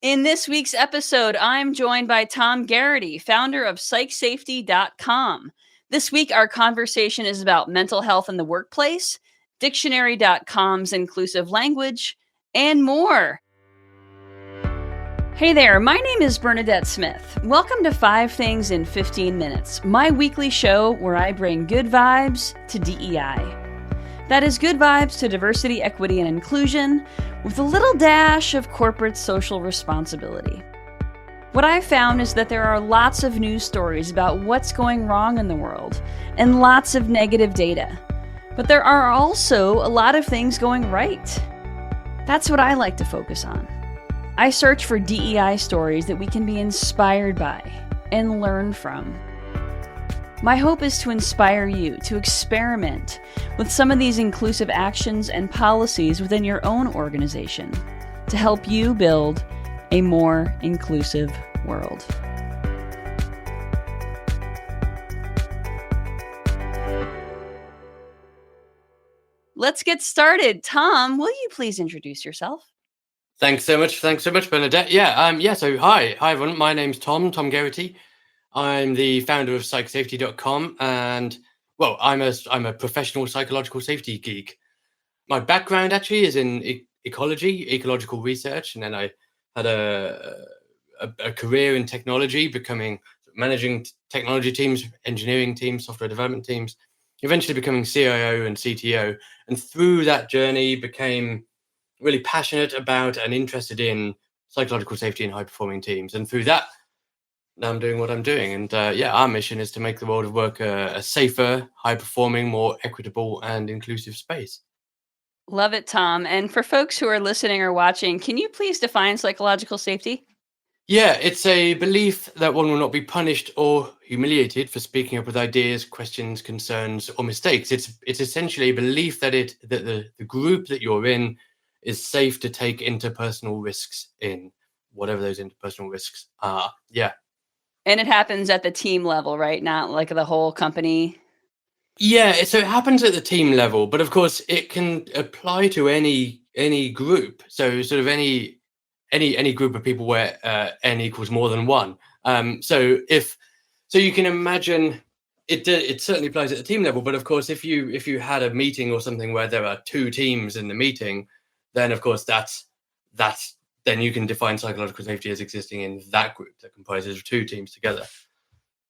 In this week's episode, I'm joined by Tom Geraghty, founder of PsychSafety.com. This week, our conversation is about mental health in the workplace, Dictionary.com's inclusive language, and more. Hey there, my name is Bernadette Smith. Welcome to 5 Things in 15 Minutes, my weekly show where I bring good vibes to DEI. That is good vibes to diversity, equity, and inclusion, with a little dash of corporate social responsibility. What I've found is that there are lots of news stories about what's going wrong in the world, and lots of negative data. But there are also a lot of things going right. That's what I like to focus on. I search for DEI stories that we can be inspired by and learn from. My hope is to inspire you to experiment with some of these inclusive actions and policies within your own organization to help you build a more inclusive world. Let's get started. Tom, will you please introduce yourself? Thanks so much, Bernadette. So hi everyone. My name's Tom Geraghty. I'm the founder of PsychSafety.com, and well, I'm a professional psychological safety geek. My background actually is in ecological research, and then I had a career in technology, managing technology teams, engineering teams, software development teams, eventually becoming CIO and CTO, and through that journey became really passionate about and interested in psychological safety in high-performing teams, and through that, now I'm doing what I'm doing. And our mission is to make the world of work a safer, high-performing, more equitable and inclusive space. Love it, Tom. And for folks who are listening or watching, can you please define psychological safety? Yeah, it's a belief that one will not be punished or humiliated for speaking up with ideas, questions, concerns, or mistakes. It's essentially a belief that the group that you're in is safe to take interpersonal risks in, whatever those interpersonal risks are. Yeah. And it happens at the team level, right? Not like the whole company. Yeah, so it happens at the team level, but of course it can apply to any group. So sort of any group of people where n equals more than one. So you can imagine it certainly applies at the team level, but of course if you had a meeting or something where there are 2 teams in the meeting, then of course that's then you can define psychological safety as existing in that group that comprises of 2 teams together.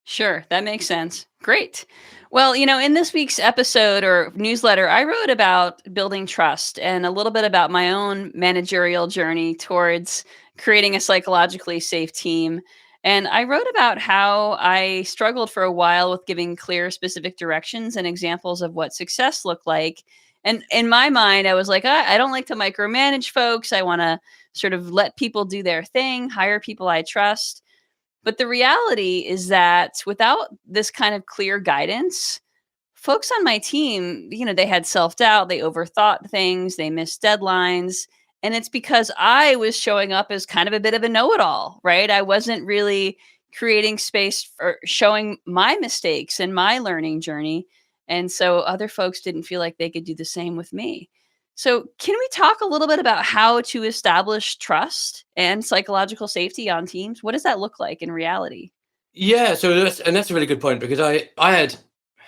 Sure, that makes sense. Great. Well, in this week's episode or newsletter, I wrote about building trust and a little bit about my own managerial journey towards creating a psychologically safe team. And I wrote about how I struggled for a while with giving clear, specific directions and examples of what success looked like. And in my mind, I was like, I don't like to micromanage folks. I want to sort of let people do their thing, hire people I trust. But the reality is that without this kind of clear guidance, folks on my team, they had self-doubt, they overthought things, they missed deadlines. And it's because I was showing up as kind of a bit of a know-it-all, right? I wasn't really creating space for showing my mistakes and my learning journey. And so other folks didn't feel like they could do the same with me. So, can we talk a little bit about how to establish trust and psychological safety on teams? What does that look like in reality? Yeah, so that's a really good point, because I had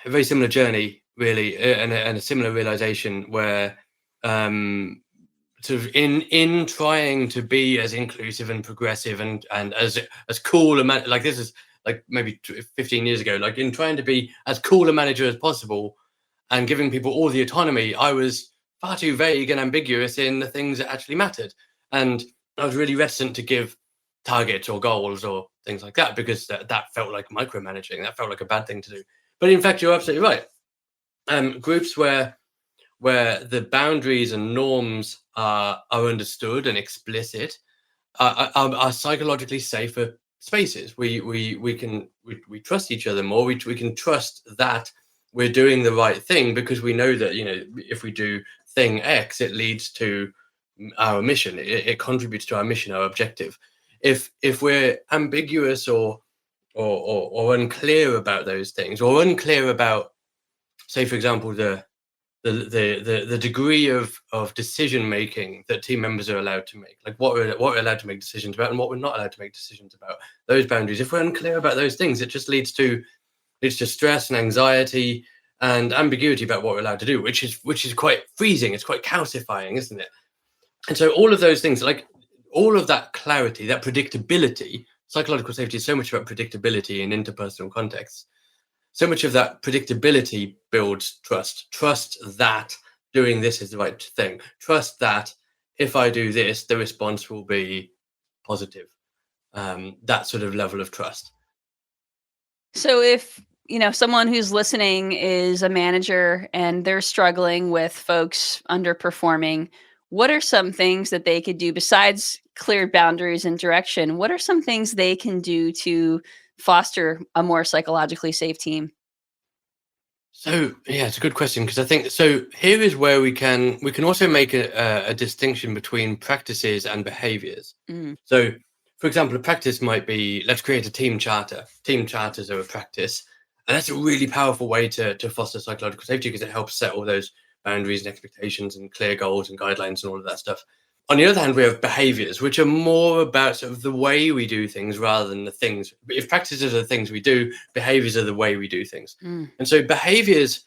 a very similar journey, really, and a similar realization where sort of in trying to be as inclusive and progressive and as cool a man, like this is like maybe 15 years ago, like in trying to be as cool a manager as possible and giving people all the autonomy, I was far too vague and ambiguous in the things that actually mattered, and I was really reticent to give targets or goals or things like that, because that felt like micromanaging. That felt like a bad thing to do. But in fact, you're absolutely right. Groups where the boundaries and norms are understood and explicit are psychologically safer spaces. We can trust each other more. We can trust that we're doing the right thing, because we know that if we do thing X, it leads to our mission. It contributes to our mission, our objective. If we're ambiguous or unclear about those things, or unclear about, say for example, the the degree of decision making that team members are allowed to make, like what we're allowed to make decisions about and what we're not allowed to make decisions about. Those boundaries, if we're unclear about those things, it just leads to stress and anxiety and ambiguity about what we're allowed to do, which is quite freezing. It's quite calcifying, isn't it? And so all of those things, like all of that clarity, that predictability, psychological safety is so much about predictability in interpersonal contexts. So much of that predictability builds trust that doing this is the right thing, trust that if I do this, the response will be positive. That sort of level of trust. So if, someone who's listening is a manager and they're struggling with folks underperforming, what are some things that they could do besides clear boundaries and direction? What are some things they can do to foster a more psychologically safe team? So yeah, it's a good question, because I think so. Here is where we can also make a distinction between practices and behaviors. Mm. So, for example, a practice might be, let's create a team charter. Team charters are a practice, and that's a really powerful way to foster psychological safety, because it helps set all those boundaries and expectations and clear goals and guidelines and all of that stuff. On the other hand, we have behaviors, which are more about sort of the way we do things rather than the things. If practices are the things we do, behaviors are the way we do things. Mm. And so behaviors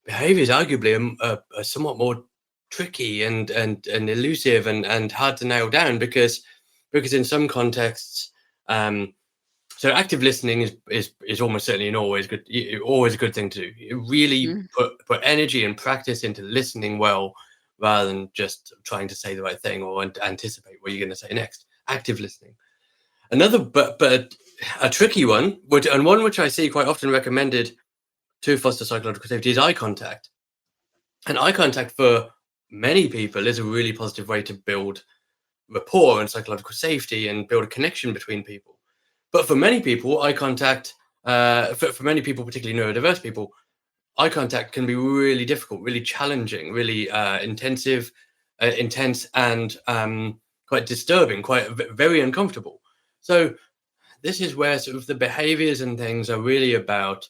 arguably are somewhat more tricky and elusive and hard to nail down, because in some contexts, so active listening is almost certainly and always a good thing to do. You really put energy and practice into listening well, rather than just trying to say the right thing or anticipate what you're going to say next. Active listening. Another, but a tricky one, and one which I see quite often recommended to foster psychological safety, is eye contact. And eye contact for many people is a really positive way to build rapport and psychological safety and build a connection between people. But for many people, eye contact, for many people, particularly neurodiverse people, eye contact can be really difficult, really challenging, really intense, and quite disturbing, very uncomfortable. So this is where sort of the behaviors and things are really about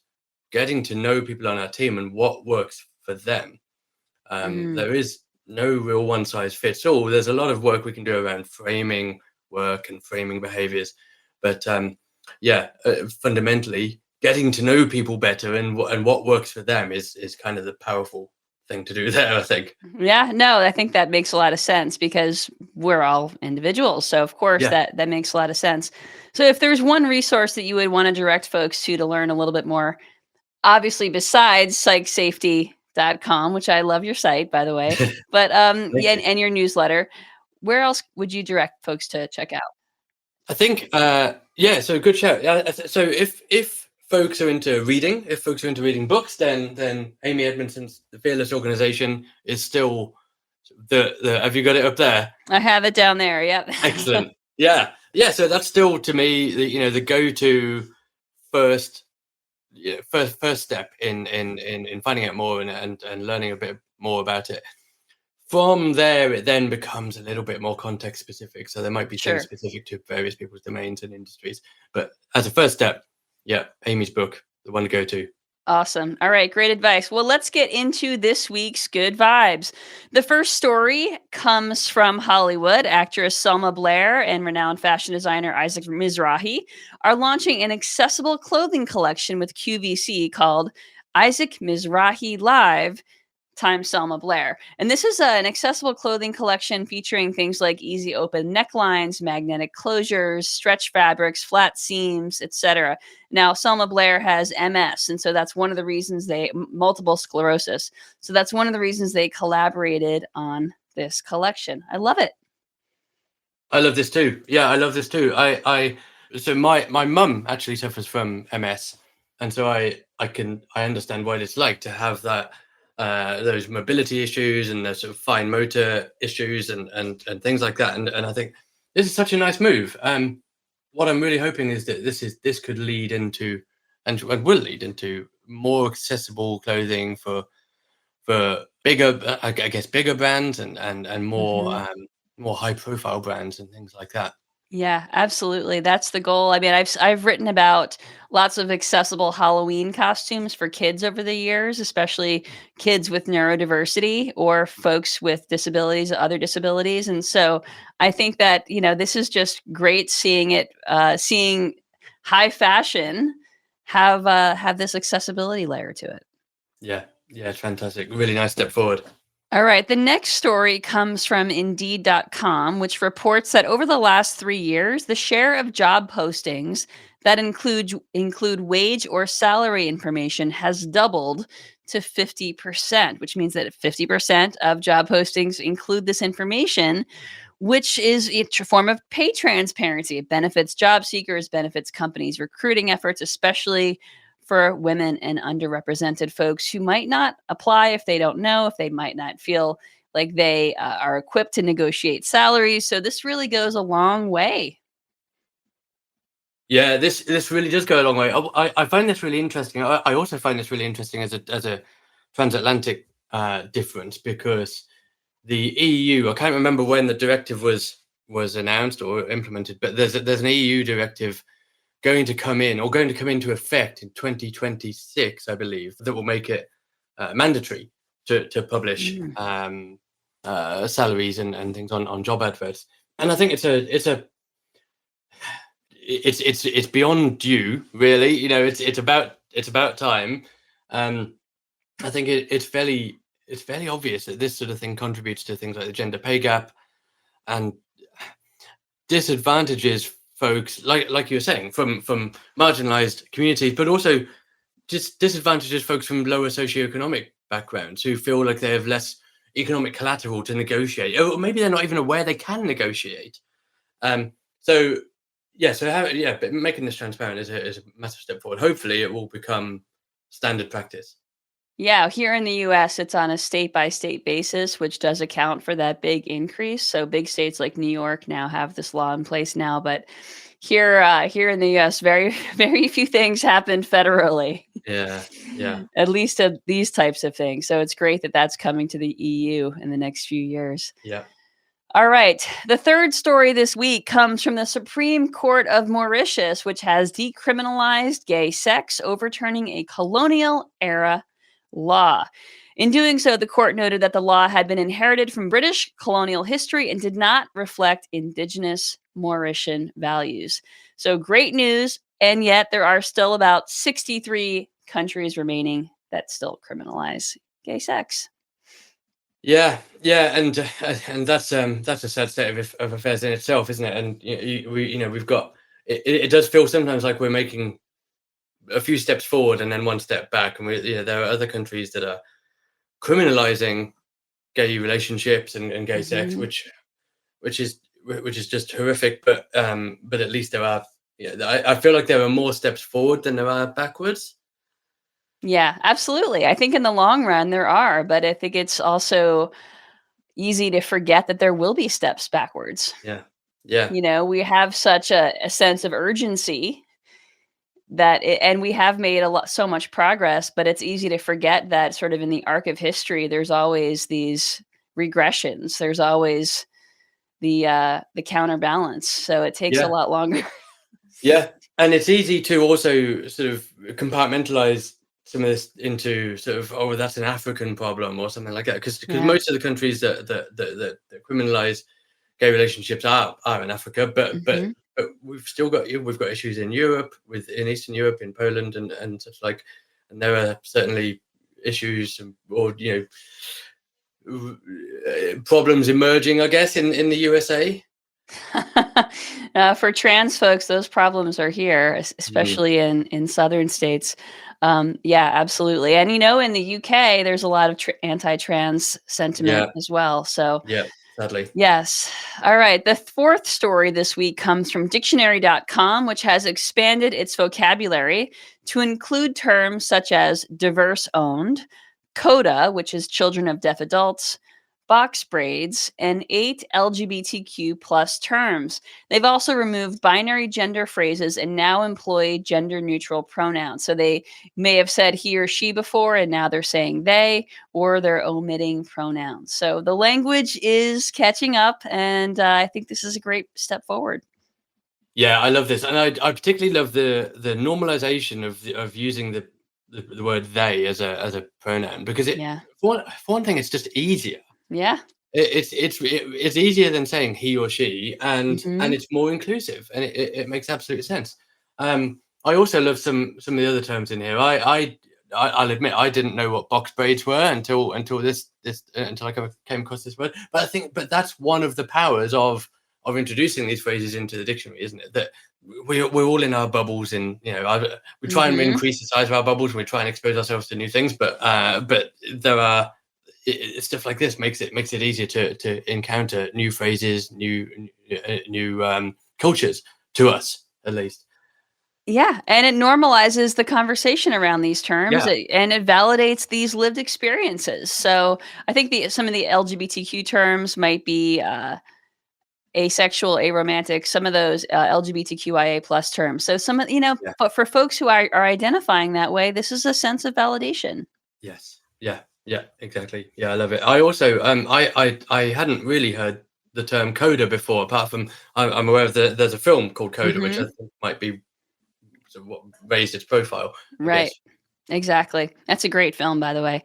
getting to know people on our team and what works for them. There is no real one size fits all. There's a lot of work we can do around framing work and framing behaviors, but fundamentally, getting to know people better and what works for them is kind of the powerful thing to do there, I think. Yeah, no, I think that makes a lot of sense, because we're all individuals. So of course that makes a lot of sense. So if there's one resource that you would want to direct folks to learn a little bit more, obviously besides psychsafety.com, which I love your site, by the way, but and your newsletter, where else would you direct folks to check out? I think so good shout. So if folks are into reading, books, then Amy Edmondson's The Fearless Organization is still the have you got it up there? I have it down there. Yep. Excellent. Yeah. So that's still, to me, the go-to first step in finding out more and learning a bit more about it. From there, it then becomes a little bit more context specific. So there might be things specific to various people's domains and industries. But as a first step, Amy's book, the one to go to. Awesome. All right. Great advice. Well, let's get into this week's good vibes. The first story comes from Hollywood. Actress Selma Blair and renowned fashion designer Isaac Mizrahi are launching an accessible clothing collection with QVC called Isaac Mizrahi Live times Selma Blair. And this is an accessible clothing collection featuring things like easy open necklines, magnetic closures, stretch fabrics, flat seams, etc. Now, Selma Blair has MS, and so that's one of the reasons multiple sclerosis. So that's one of the reasons they collaborated on this collection. I love it. I love this too. Yeah, I love this too. So my mum actually suffers from MS, and so I understand what it's like to have that those mobility issues and those sort of fine motor issues and things like that. And I think this is such a nice move. What I'm really hoping is that this could lead into and will lead into more accessible clothing for bigger, bigger brands and more more high profile brands and things like that. Yeah, absolutely. That's the goal. I mean, I've written about lots of accessible Halloween costumes for kids over the years, especially kids with neurodiversity or folks with disabilities, other disabilities. And so I think that, this is just great seeing seeing high fashion have this accessibility layer to it. Yeah, yeah, it's fantastic. Really nice step forward. All right. The next story comes from Indeed.com, which reports that over the last 3 years, the share of job postings that include wage or salary information has doubled to 50%, which means that 50% of job postings include this information, which is a form of pay transparency. It benefits job seekers, benefits companies' recruiting efforts, especially for women and underrepresented folks who might not apply if they don't know, if they might not feel like they are equipped to negotiate salaries. So this really goes a long way. Yeah, this really does go a long way. I find this really interesting. I also find this really interesting as a transatlantic difference, because the EU, I can't remember when the directive was announced or implemented, but there's an EU directive going to come into effect in 2026, I believe, that will make it mandatory to publish Mm. salaries and things on job adverts. And I think it's beyond due, really. It's about time. I think it's fairly obvious that this sort of thing contributes to things like the gender pay gap and disadvantages folks, like you were saying, from marginalized communities, but also just disadvantages folks from lower socioeconomic backgrounds who feel like they have less economic collateral to negotiate, or maybe they're not even aware they can negotiate. So but making this transparent is a massive step forward. Hopefully, it will become standard practice. Yeah, here in the US, it's on a state by state basis, which does account for that big increase. So big states like New York now have this law in place now, but here in the US, very very few things happen federally. Yeah, yeah, At least these types of things. So it's great that that's coming to the EU in the next few years. yeah. All right. The third story this week comes from the Supreme Court of Mauritius, which has decriminalized gay sex, overturning a colonial era law. In doing so, the court noted that the law had been inherited from British colonial history and did not reflect indigenous Mauritian values. So great news. And yet there are still about 63 countries remaining that still criminalize gay sex. Yeah, yeah, and that's a sad state of affairs in itself, isn't it? And we've got it does feel sometimes like we're making a few steps forward and then one step back, and there are other countries that are criminalizing gay relationships and gay sex, Mhm. which is just horrific. But at least there are, I feel like there are more steps forward than there are backwards. Yeah, absolutely. I think in the long run there are, but I think it's also easy to forget that there will be steps backwards. Yeah, yeah, We have such a sense of urgency and we have made so much progress, but it's easy to forget that sort of in the arc of history, there's always these regressions. There's always the counterbalance. So it takes a yeah. lot longer. Yeah, and it's easy to also sort of compartmentalize some of this into sort of, oh, that's an African problem or something like that, because Yeah. most of the countries that criminalize gay relationships are in Africa, Mhm. but we've got issues in Europe, in Eastern Europe, in Poland, and such like, and there are certainly issues or problems emerging, I guess, in the USA. For trans folks, those problems are here, Mm. especially in southern states. Yeah, absolutely. And in the UK, there's a lot of anti-trans sentiment Yeah, as well. So yeah, sadly. yes. All right. The fourth story this week comes from dictionary.com, which has expanded its vocabulary to include terms such as diverse owned, CODA, which is children of deaf adults, box braids, and 8 LGBTQ plus terms. They've also removed binary gender phrases and now employ gender neutral pronouns. So they may have said he or she before, and now they're saying they, or they're omitting pronouns. So the language is catching up, and I think this is a great step forward. Yeah, I love this, and I particularly love the normalization of using the word they as a pronoun, because it Yeah. for one thing, it's just easier. Yeah. It's easier than saying he or she, and Mhm. it's more inclusive, and it makes absolute sense. I also love some of the other terms in here. I'll admit I didn't know what box braids were until this until I came across this word. But that's one of the powers of introducing these phrases into the dictionary, isn't it? That we're all in our bubbles, and we try and Mhm. increase the size of our bubbles, and we try and expose ourselves to new things. But there are stuff like this makes it easier to encounter new phrases, new cultures, to us at least. Yeah, and it normalizes the conversation around these terms, Yeah, and it validates these lived experiences. So, I think some of the LGBTQ terms might be, asexual, aromantic, some of those, LGBTQIA plus terms. So some of yeah, but for folks who are identifying that way, this is a sense of validation. yes, yeah, exactly. Yeah, I love it. I also I hadn't really heard the term coda before, apart from I'm aware of there's a film called Coda, which I Mhm. think might be sort of what raised its profile, I Right. guess. Exactly. That's a great film, by the way.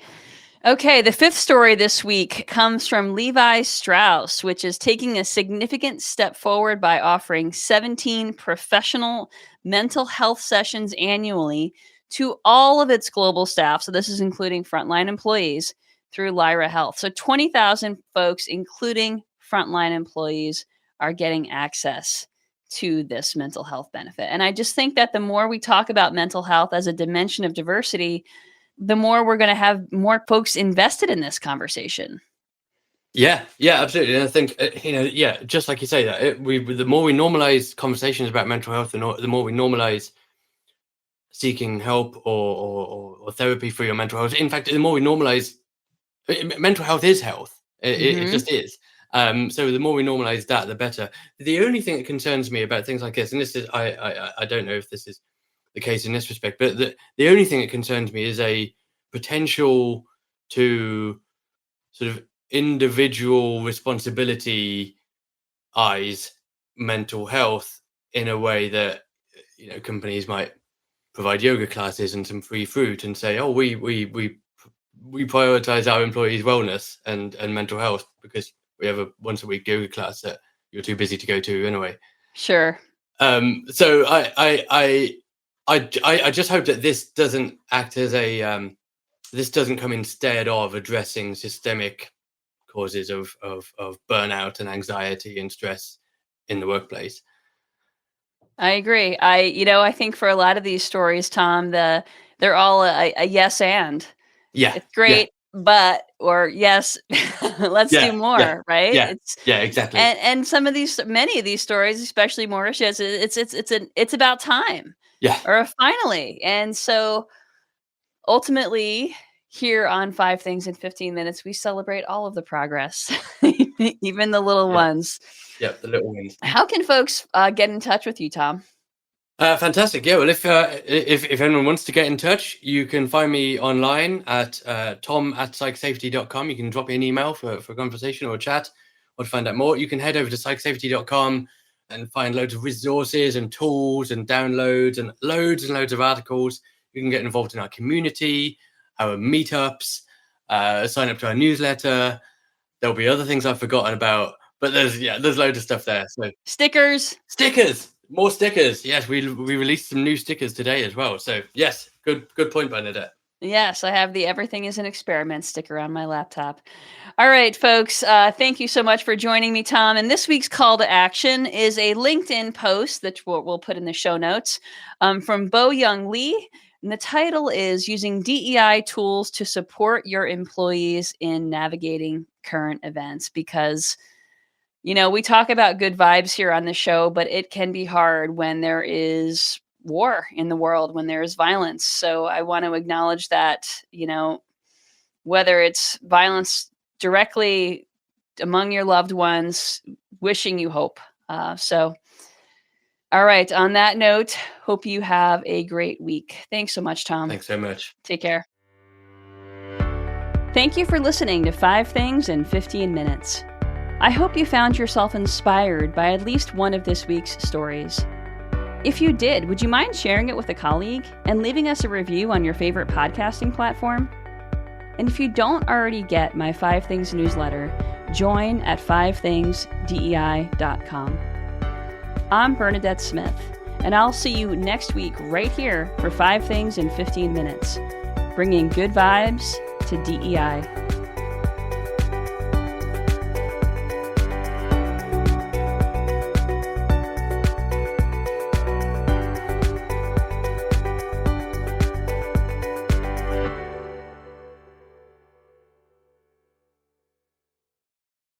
Okay, the fifth story this week comes from Levi Strauss, which is taking a significant step forward by offering 17 professional mental health sessions annually to all of its global staff. So, this is including frontline employees through Lyra Health. So, 20,000 folks, including frontline employees, are getting access to this mental health benefit. And I just think that the more we talk about mental health as a dimension of diversity, the more we're gonna have more folks invested in this conversation. Yeah, absolutely. And I think yeah, just like you say, that the more we normalize conversations about mental health, the more we normalize seeking help or therapy for your mental health. In fact, the more we normalize mental health is health. It Mhm. just is. So the more we normalize that, the better. The only thing that concerns me about things like this, and this is I don't know if this is the case in this respect, but the only thing that concerns me is a potential to sort of individual responsibility eyes mental health in a way that companies might provide yoga classes and some free fruit and say, oh, we prioritize our employees wellness and mental health because we have a once a week yoga class that you're too busy to go to anyway. Sure. So I just hope that this doesn't act as a this doesn't come instead of addressing systemic causes of burnout and anxiety and stress in the workplace. I agree. I think for a lot of these stories, Tom, they're all a yes and. Yeah, It's yeah, great, but or yes, let's do yeah, yeah, more, right? yeah, It's yeah, exactly. and some of these many of these stories, especially Mauritius, it's about time Yeah, or finally. And so ultimately, here on 5 Things in 15 Minutes, we celebrate all of the progress, even the little yeah, ones. yeah. The little wins. How can folks, get in touch with you, Tom? Fantastic. Yeah. Well, if anyone wants to get in touch, you can find me online at tom@psychsafety.com. You can drop me an email for a conversation or a chat, or to find out more. You can head over to psychsafety.com and find loads of resources and tools and downloads and loads of articles. You can get involved in our community, our meetups, sign up to our newsletter. There'll be other things I've forgotten about, but there's loads of stuff there. So Stickers. stickers, more stickers. Yes, we released some new stickers today as well. So yes, good point, Bernadette. Yes, I have the "Everything is an Experiment" sticker on my laptop. All right, folks, thank you so much for joining me, Tom. And this week's call to action is a LinkedIn post that we'll put in the show notes from Bo Young Lee. And the title is Using DEI Tools to Support Your Employees in Navigating Current Events. Because, we talk about good vibes here on the show, but it can be hard when there is war in the world, when there is violence. So I want to acknowledge that, whether it's violence directly among your loved ones, wishing you hope. All right. On that note, hope you have a great week. Thanks so much, Tom. Thanks so much. Take care. Thank you for listening to 5 Things in 15 Minutes. I hope you found yourself inspired by at least one of this week's stories. If you did, would you mind sharing it with a colleague and leaving us a review on your favorite podcasting platform? And if you don't already get my 5 Things newsletter, join at 5thingsdei.com. I'm Bernadette Smith, and I'll see you next week right here for 5 Things in 15 Minutes, bringing good vibes to DEI.